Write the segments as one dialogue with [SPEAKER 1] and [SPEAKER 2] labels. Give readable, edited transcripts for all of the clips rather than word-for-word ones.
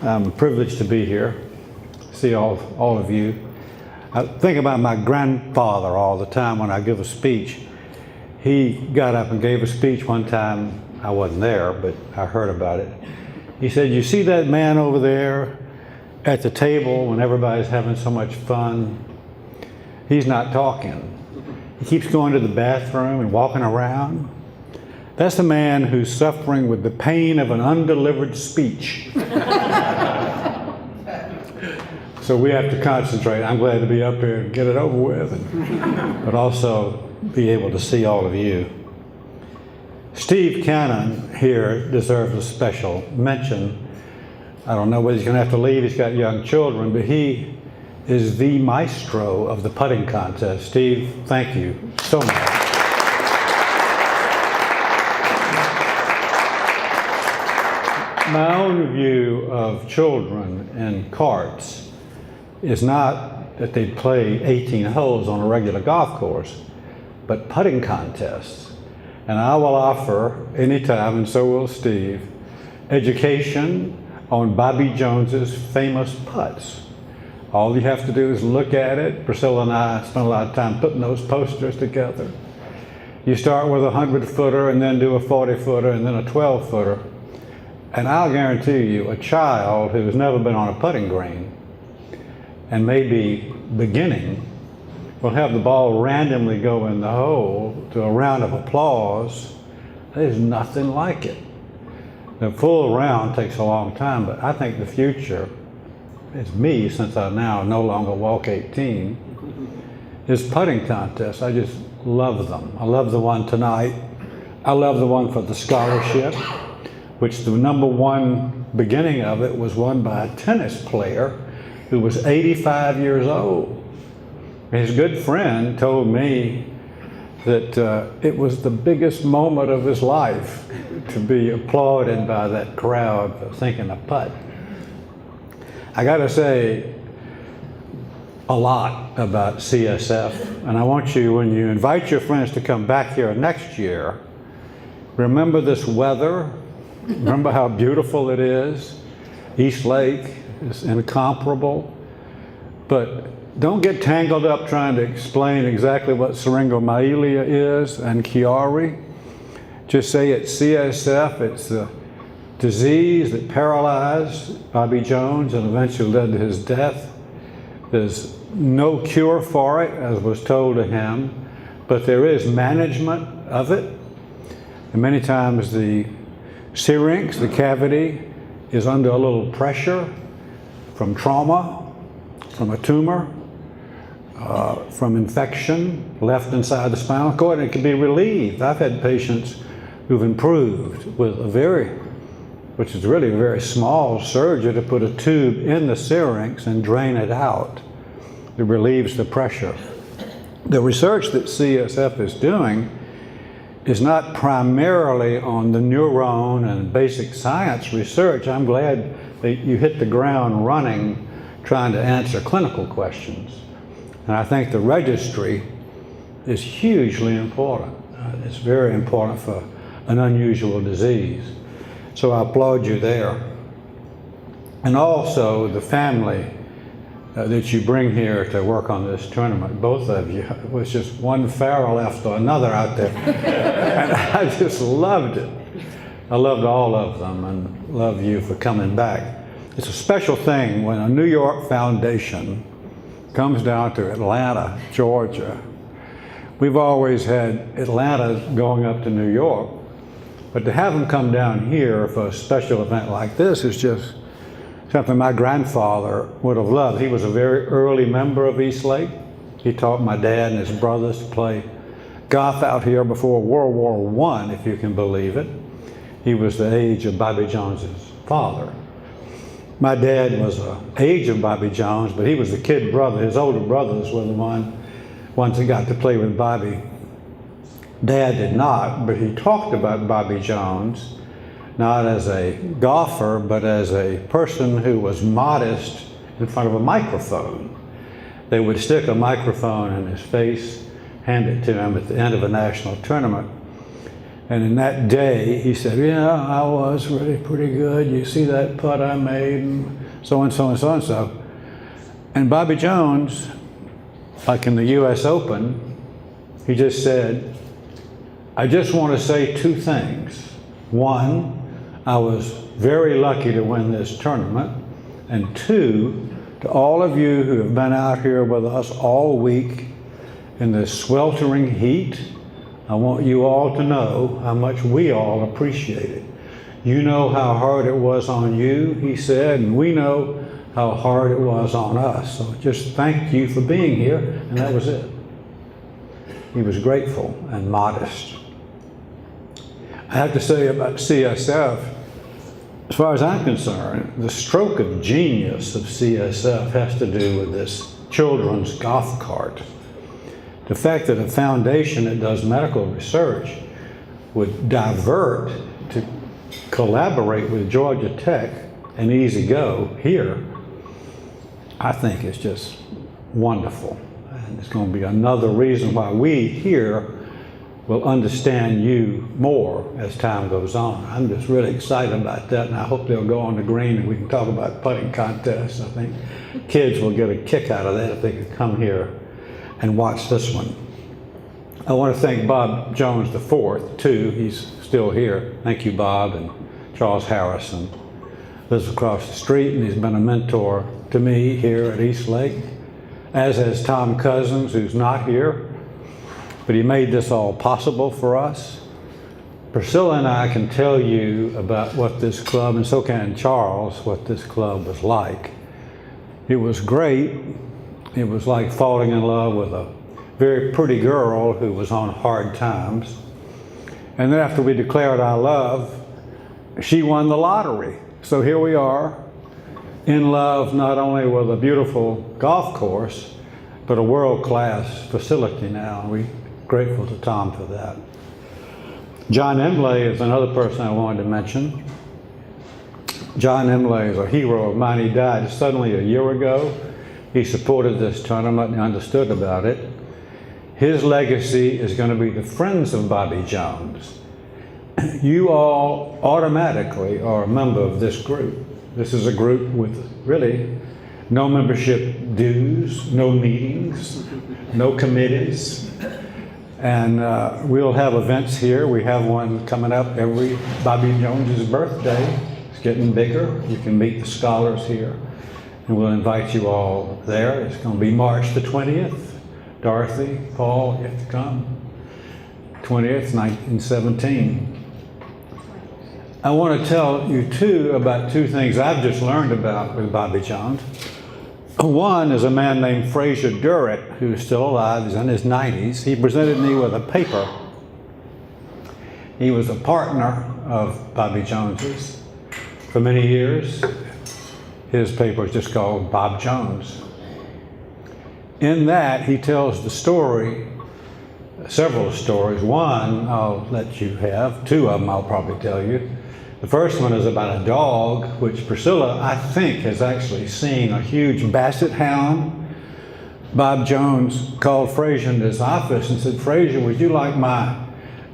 [SPEAKER 1] I'm privileged to be here, see all of you. I think about my grandfather all the time when I give a speech. He got up and gave a speech one time. I wasn't there, but I heard about it. He said, "You see that man over there at the table when everybody's having so much fun? He's not talking. He keeps going to the bathroom and walking around. That's the man who's suffering with the pain of an undelivered speech." So we have to concentrate. I'm glad to be up here and get it over with, but also be able to see all of you. Steve Cannon here deserves a special mention. I don't know whether he's going to have to leave. He's got young children, but he is the maestro of the putting contest. Steve, thank you so much. My own view of children in carts is not that they play 18 holes on a regular golf course, but putting contests. And I will offer anytime, and so will Steve, education on Bobby Jones's famous putts. All you have to do is look at it. Priscilla and I spent a lot of time putting those posters together. You start with a 100-footer and then do a 40-footer and then a 12-footer. And I'll guarantee you, a child who's never been on a putting green and maybe beginning will have the ball randomly go in the hole to a round of applause. There's nothing like it. The full round takes a long time, but I think the future is me, since I now no longer walk 18, is putting contests. I just love them. I love the one tonight. I love the one for the scholarship, which the #1 beginning of it was won by a tennis player who was 85 years old. His good friend told me that it was the biggest moment of his life to be applauded by that crowd for thinking a putt. I gotta say a lot about CSF, and I want you, when you invite your friends to come back here next year, remember this weather. Remember how beautiful it is. East Lake is incomparable. But don't get tangled up trying to explain exactly what syringomyelia is and Chiari. Just say it's CSF. It's the disease that paralyzed Bobby Jones and eventually led to his death. There's no cure for it, as was told to him, but there is management of it. And many times the syrinx, the cavity, is under a little pressure from trauma, from a tumor, from infection left inside the spinal cord, and it can be relieved. I've had patients who've improved with which is really a very small surgery to put a tube in the syrinx and drain it out. It relieves the pressure. The research that CSF is doing is not primarily on the neuron and basic science research. I'm glad that you hit the ground running trying to answer clinical questions. And I think the registry is hugely important. It's very important for an unusual disease. So I applaud you there. And also the family that you bring here to work on this tournament, both of you. It was just one farrel after another out there. And I just loved it. I loved all of them and love you for coming back. It's a special thing when a New York foundation comes down to Atlanta, Georgia. We've always had Atlanta going up to New York, but to have them come down here for a special event like this is just something my grandfather would have loved. He was a very early member of East Lake. He taught my dad and his brothers to play golf out here before World War I, if you can believe it. He was the age of Bobby Jones's father. My dad was the age of Bobby Jones, but he was the kid brother. His older brothers were the ones that got to play with Bobby. Dad did not, but he talked about Bobby Jones, not as a golfer, but as a person who was modest in front of a microphone. They would stick a microphone in his face, hand it to him at the end of a national tournament. And in that day, he said, yeah, I was really pretty good. You see that putt I made, and so and so and so and so. And Bobby Jones, like in the US Open, he just said, I just want to say two things. One, I was very lucky to win this tournament. And two, to all of you who have been out here with us all week in this sweltering heat, I want you all to know how much we all appreciate it. You know how hard it was on you, he said, and we know how hard it was on us. So just thank you for being here, and that was it. He was grateful and modest. I have to say about CSF, as far as I'm concerned, the stroke of genius of CSF has to do with this children's golf cart. The fact that a foundation that does medical research would divert to collaborate with Georgia Tech and Easy Go here, I think is just wonderful. And it's going to be another reason why we here will understand you more as time goes on. I'm just really excited about that, and I hope they'll go on the green and we can talk about putting contests. I think kids will get a kick out of that if they could come here and watch this one. I want to thank Bob Jones IV, too. He's still here. Thank you, Bob, and Charles Harrison. Lives across the street, and he's been a mentor to me here at Eastlake, as has Tom Cousins, who's not here, but he made this all possible for us. Priscilla and I can tell you about what this club, and so can Charles, what this club was like. It was great. It was like falling in love with a very pretty girl who was on hard times. And then after we declared our love, she won the lottery. So here we are, in love not only with a beautiful golf course, but a world-class facility now. We're grateful to Tom for that. John Emley is another person I wanted to mention. John Emley is a hero of mine. He died suddenly a year ago. He supported this tournament and understood about it. His legacy is going to be the Friends of Bobby Jones. You all automatically are a member of this group. This is a group with really no membership dues, no meetings, no committees. And we'll have events here. We have one coming up every Bobby Jones's birthday. It's getting bigger. You can meet the scholars here. And we'll invite you all there. It's going to be March the 20th. Dorothy, Paul, you have to come. 20th, 1917. I want to tell you too about two things I've just learned about with Bobby Jones. One is a man named Frazier Durrett, who's still alive. He's in his 90s. He presented me with a paper. He was a partner of Bobby Jones's for many years. His paper is just called Bob Jones. In that, he tells the story, several stories. One I'll let you have. Two of them I'll probably tell you. The first one is about a dog, which Priscilla, I think, has actually seen a huge basset hound. Bob Jones called Frazier into his office and said, Frazier, would you like my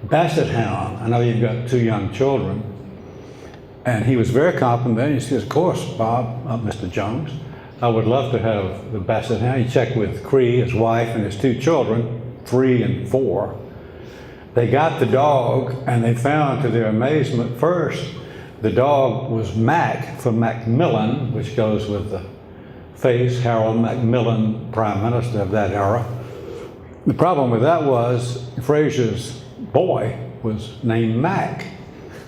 [SPEAKER 1] basset hound? I know you've got two young children. And he was very complimentary. He says, of course, Bob, Mr. Jones, I would love to have the basset hound. He checked with Cree, his wife, and his two children, 3 and 4. They got the dog, and they found, to their amazement, first, the dog was Mac from Macmillan, which goes with the face, Harold Macmillan, Prime Minister of that era. The problem with that was Frazier's boy was named Mac,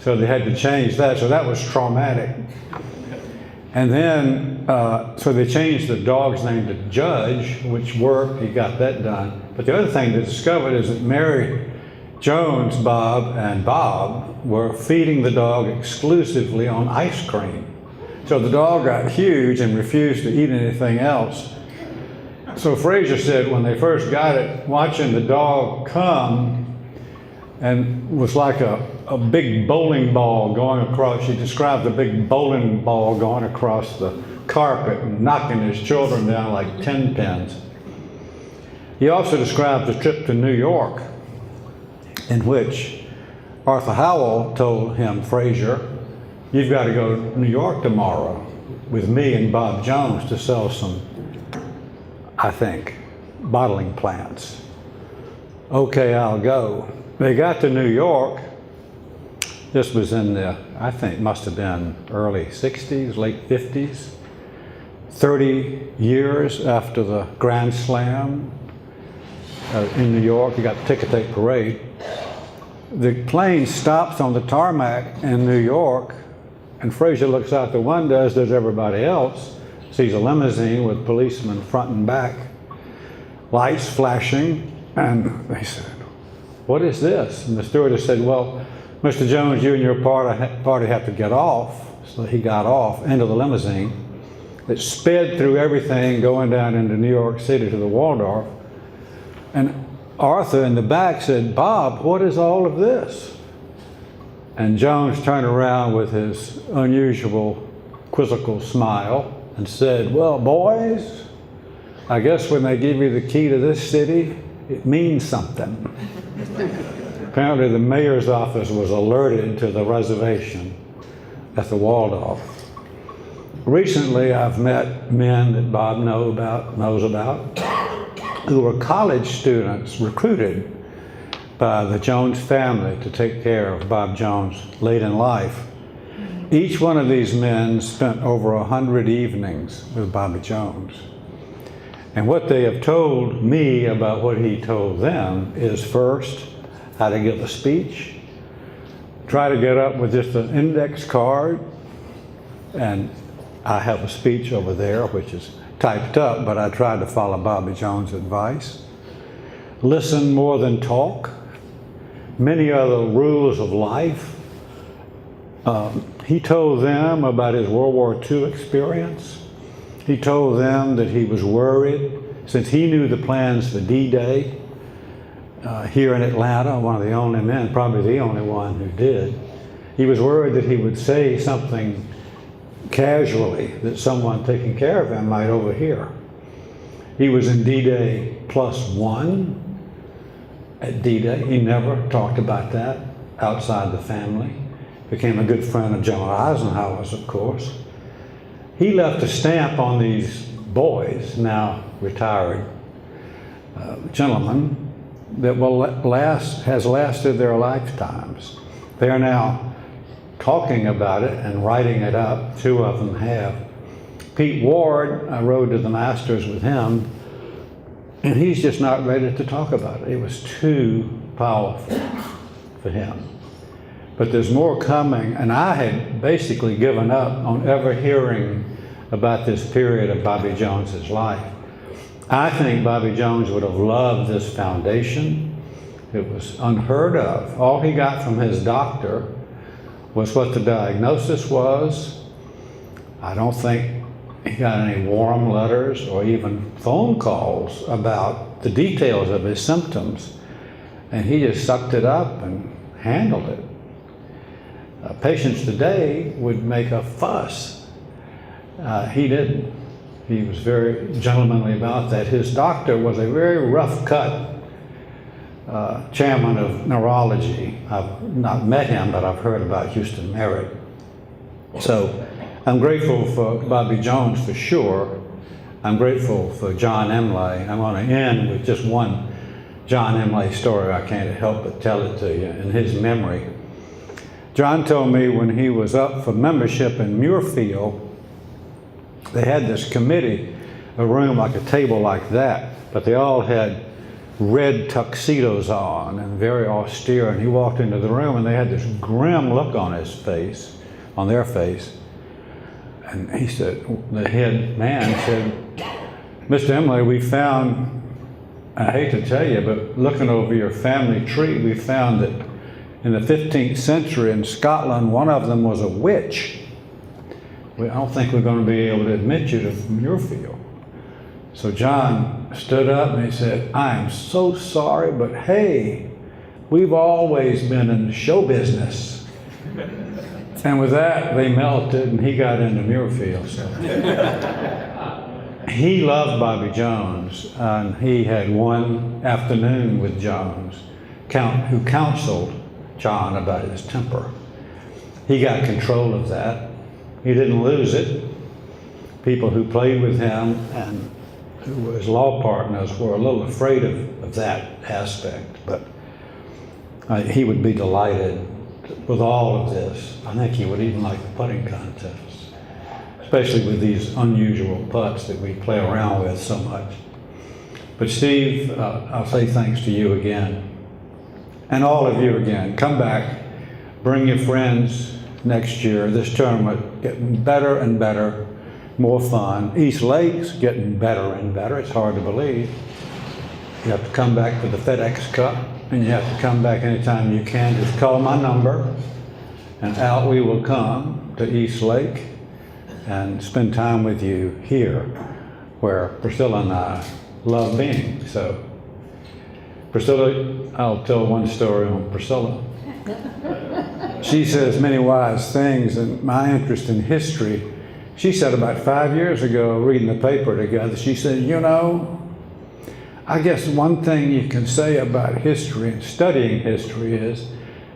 [SPEAKER 1] so they had to change that, so that was traumatic. And then, so they changed the dog's name to Judge, which worked, he got that done. But the other thing they discovered is that Mary Jones, Bob, and Bob were feeding the dog exclusively on ice cream. So the dog got huge and refused to eat anything else. So Frazier said when they first got it, watching the dog come, and was like a big bowling ball going across. She described the big bowling ball going across the carpet and knocking his children down like 10 pins. He also described the trip to New York, in which Arthur Howell told him, Frazier, you've got to go to New York tomorrow with me and Bob Jones to sell some, I think, bottling plants. Okay, I'll go. They got to New York. This was in the, I think, must have been early 60s, late 50s. 30 years after the Grand Slam in New York, you got the ticker tape parade. The plane stops on the tarmac in New York, and Frazier looks out the window, as does everybody else, sees a limousine with policemen front and back, lights flashing, and they said, what is this? And the stewardess said, well, Mr. Jones, you and your party have to get off. So he got off into the limousine. It sped through everything going down into New York City to the Waldorf. And Arthur in the back said, Bob, what is all of this? And Jones turned around with his unusual quizzical smile and said, well, boys, I guess when they give you the key to this city, it means something. Apparently the mayor's office was alerted to the reservation at the Waldorf. Recently I've met men that Bob knows about who were college students recruited by the Jones family to take care of Bob Jones late in life. Each one of these men spent over 100 evenings with Bobby Jones. And what they have told me about what he told them is, first, how to give a speech, try to get up with just an index card, and I have a speech over there which is typed up, but I tried to follow Bobby Jones' advice. Listen more than talk. Many other rules of life. He told them about his World War II experience. He told them that he was worried, since he knew the plans for D-Day here in Atlanta, one of the only men, probably the only one who did. He was worried that he would say something casually that someone taking care of him might overhear. He was in D-Day +1 at D-Day. He never talked about that outside the family. Became a good friend of General Eisenhower's, of course. He left a stamp on these boys, now retired gentlemen, that has lasted their lifetimes. They are now talking about it and writing it up. Two of them have. Pete Ward, I rode to the Masters with him, and he's just not ready to talk about it. It was too powerful for him. But there's more coming, and I had basically given up on ever hearing about this period of Bobby Jones's life. I think Bobby Jones would have loved this foundation. It was unheard of. All he got from his doctor was what the diagnosis was. I don't think he got any warm letters or even phone calls about the details of his symptoms. And he just sucked it up and handled it. Patients today would make a fuss. He didn't. He was very gentlemanly about that. His doctor was a very rough-cut chairman of neurology. I've not met him, but I've heard about Houston Merritt. So I'm grateful for Bobby Jones for sure. I'm grateful for John Emley. I'm going to end with just one John Emley story. I can't help but tell it to you in his memory. John told me when he was up for membership in Muirfield, they had this committee, a room like a table like that, but they all had red tuxedos on and very austere, and he walked into the room and they had this grim look on his face, on their face, and he said, the head man said, Mr. Emley, we found, I hate to tell you, but looking over your family tree, we found that in the 15th century in Scotland, one of them was a witch. I don't think we're going to be able to admit you to Muirfield. So John stood up and he said, I am so sorry, but hey, we've always been in the show business. And with that, they melted and he got into Muirfield. So. He loved Bobby Jones, and he had one afternoon with Jones, who counseled John about his temper. He got control of that. He didn't lose it. People who played with him and who were his law partners were a little afraid of that aspect, but he would be delighted with all of this. I think he would even like the putting contests, especially with these unusual putts that we play around with so much. But Steve, I'll say thanks to you again, and all of you again. Come back, bring your friends next year. This tournament getting better and better, more fun. East Lake's getting better and better. It's hard to believe. You have to come back for the FedEx Cup, and you have to come back anytime you can. Just call my number, and out we will come to East Lake and spend time with you here, where Priscilla and I love being. So, Priscilla, I'll tell one story on Priscilla. She says many wise things, and my interest in history, she said about 5 years ago, reading the paper together, she said, you know, I guess one thing you can say about history and studying history is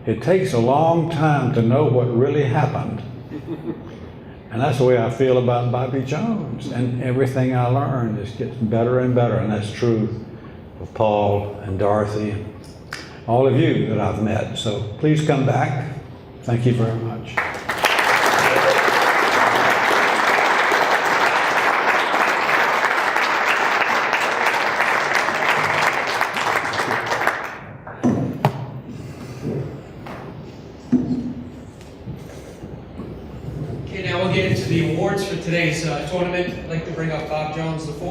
[SPEAKER 1] it takes a long time to know what really happened. And that's the way I feel about Bobby Jones. And everything I learned just gets better and better. And that's true of Paul and Dorothy and all of you that I've met. So please come back. Thank you very much.
[SPEAKER 2] Okay, now we'll get into the awards for today's tournament. I'd like to bring up Bob Jones IV.